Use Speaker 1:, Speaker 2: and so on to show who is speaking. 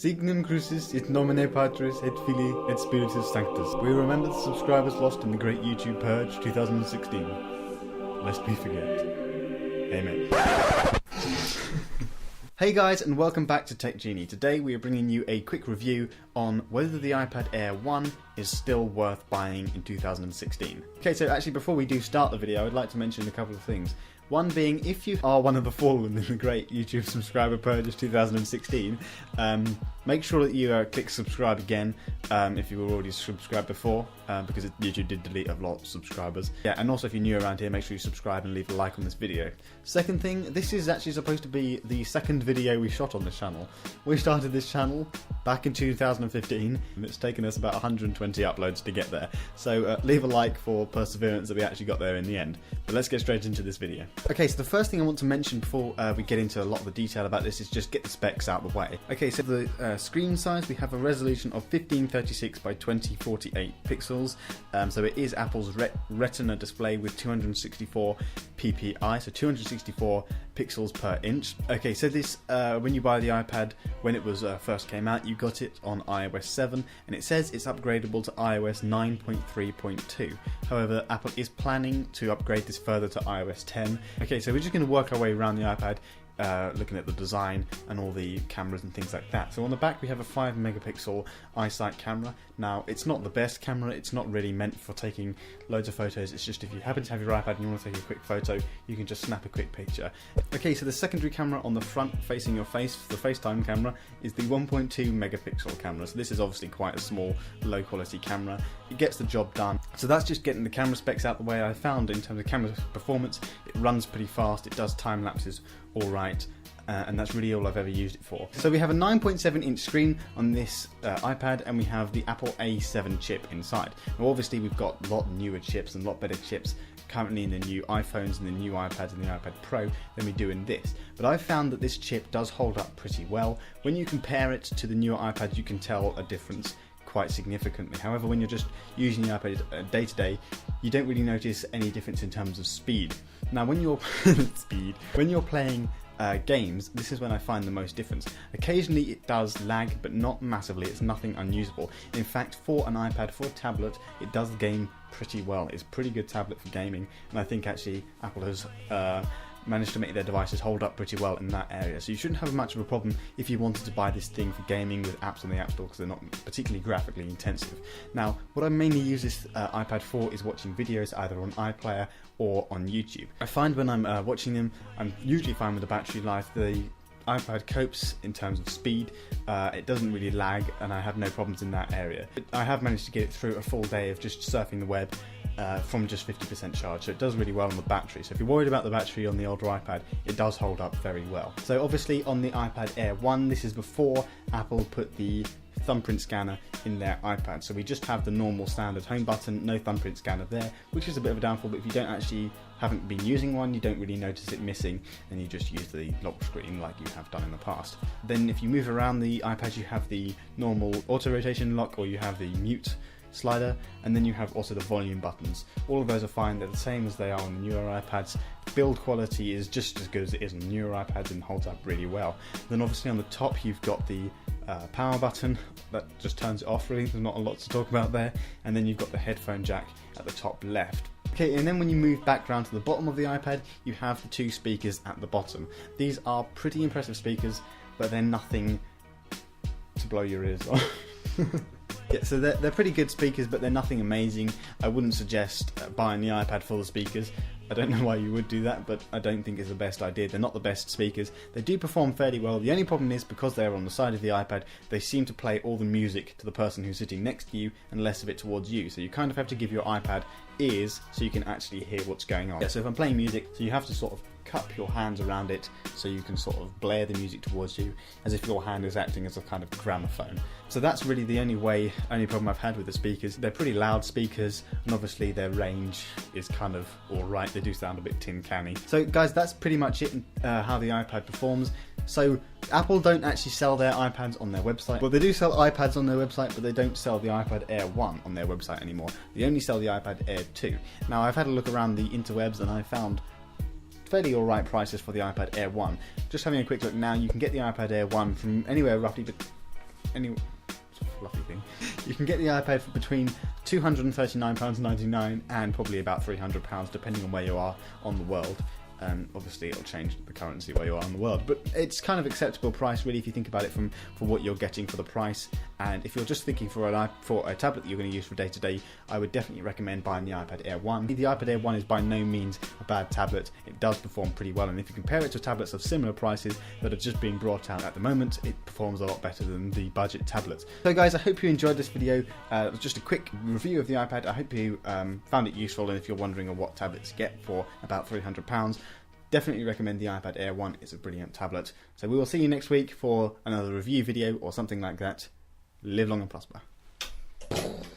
Speaker 1: Signum Crucis et nomine Patris et Filii et Spiritus Sanctus. We remember the subscribers lost in the Great YouTube Purge 2016. Lest we forget. Amen. Hey guys, and welcome back to TechGenie. Today we are bringing you a quick review on whether the iPad Air 1 is still worth buying in 2016. Okay, so actually before we do start the video, I'd like to mention a couple of things. One being, if you are one of the fallen in the Great YouTube Subscriber Purge 2016, make sure that you click subscribe again if you were already subscribed before, because YouTube did delete a lot of subscribers. Yeah, and also if you're new around here, make sure you subscribe and leave a like on this video. Second thing, this is actually supposed to be the second video we shot on this channel. We started this channel back in 2015, and it's taken us about 120 uploads to get there. So leave a like for perseverance that we actually got there in the end. But let's get straight into this video. Okay, so the first thing I want to mention before we get into a lot of the detail about this is just get the specs out of the way. Okay, so the screen size, we have a resolution of 1536 by 2048 pixels. So it is Apple's Retina display with 264 ppi, so 264 pixels per inch. Okay, so this, when you buy the iPad, when it was first came out, you got it on iOS 7, and it says it's upgradable to iOS 9.3.2. However, Apple is planning to upgrade this further to iOS 10. Okay, so we're just going to work our way around the iPad, looking at the design and all the cameras and things like that. So on the back we have a 5 megapixel iSight camera. Now it's not the best camera, it's not really meant for taking loads of photos, it's just if you happen to have your iPad and you want to take a quick photo, you can just snap a quick picture. Okay, so the secondary camera on the front facing your face, the FaceTime camera, is the 1.2 megapixel camera. So this is obviously quite a small, low quality camera. It gets the job done. So that's just getting the camera specs out the way. I found in terms of camera performance, it runs pretty fast, it does time lapses alright, and that's really all I've ever used it for. So we have a 9.7 inch screen on this iPad, and we have the Apple A7 chip inside. Now obviously we've got a lot newer chips and a lot better chips currently in the new iPhones and the new iPads and the iPad Pro than we do in this. But I've found that this chip does hold up pretty well. When you compare it to the newer iPads, you can tell a difference quite significantly. However, when you're just using the iPad day to day, you don't really notice any difference in terms of speed. Now when you're when you're playing games, this is when I find the most difference. Occasionally it does lag, but not massively. It's nothing unusable. In fact, for an iPad, for a tablet, it does game pretty well. It's a pretty good tablet for gaming, and I think actually Apple has managed to make their devices hold up pretty well in that area. So you shouldn't have much of a problem if you wanted to buy this thing for gaming with apps on the App Store, because they're not particularly graphically intensive. Now, what I mainly use this iPad for is watching videos either on iPlayer or on YouTube. I find when I'm watching them, I'm usually fine with the battery life. The iPad copes in terms of speed, it doesn't really lag, and I have no problems in that area. I have managed to get it through a full day of just surfing the web from just 50% charge, so it does really well on the battery. So if you're worried about the battery on the older iPad, it does hold up very well. So obviously on the iPad Air 1, this is before Apple put the thumbprint scanner in their iPad. So we just have the normal standard home button, no thumbprint scanner there, which is a bit of a downfall, but if you haven't been using one, you don't really notice it missing, and you just use the lock screen like you have done in the past. Then if you move around the iPad, you have the normal auto rotation lock, or you have the mute slider, and then you have also the volume buttons. All of those are fine, they're the same as they are on the newer iPads. Build quality is just as good as it is on the newer iPads and holds up really well. Then obviously on the top you've got the power button that just turns it off. Really, there's not a lot to talk about there. And then you've got the headphone jack at the top left. Okay, and then when you move back down to the bottom of the iPad, you have the two speakers at the bottom. These are pretty impressive speakers, but they're nothing to blow your ears off. Yeah, so they're pretty good speakers, but they're nothing amazing. I wouldn't suggest buying the iPad full of speakers. I don't know why you would do that, but I don't think it's the best idea. They're not the best speakers. They do perform fairly well. The only problem is, because they're on the side of the iPad, they seem to play all the music to the person who's sitting next to you and less of it towards you. So you kind of have to give your iPad ears so you can actually hear what's going on. Yeah, so if I'm playing music, so you have to sort of cup your hands around it so you can sort of blare the music towards you as if your hand is acting as a kind of gramophone. So that's really the only problem I've had with the speakers. They're pretty loud speakers, and obviously their range is kind of alright. They do sound a bit tin canny. So guys, that's pretty much it, how the iPad performs. So Apple don't actually sell their iPads on their website. Well, they do sell iPads on their website, but they don't sell the iPad Air 1 on their website anymore. They only sell the iPad Air 2. Now, I've had a look around the interwebs, and I found fairly alright prices for the iPad Air 1. Just having a quick look now, you can get the iPad Air 1 from anywhere roughly any fluffy thing. You can get the iPad for between £239.99 and probably about £300, depending on where you are on the world. Obviously it'll change the currency where you are in the world, but it's kind of acceptable price really if you think about it for what you're getting for the price. And if you're just thinking for a tablet that you're going to use for day to day, I would definitely recommend buying the iPad Air 1. The iPad Air 1 is by no means a bad tablet. It does perform pretty well, and if you compare it to tablets of similar prices that are just being brought out at the moment, it performs a lot better than the budget tablets. So guys, I hope you enjoyed this video. It was just a quick review of the iPad. I hope you found it useful, and if you're wondering what tablets to get for about £300, definitely recommend the iPad Air 1. It's a brilliant tablet. So we will see you next week for another review video or something like that. Live long and prosper.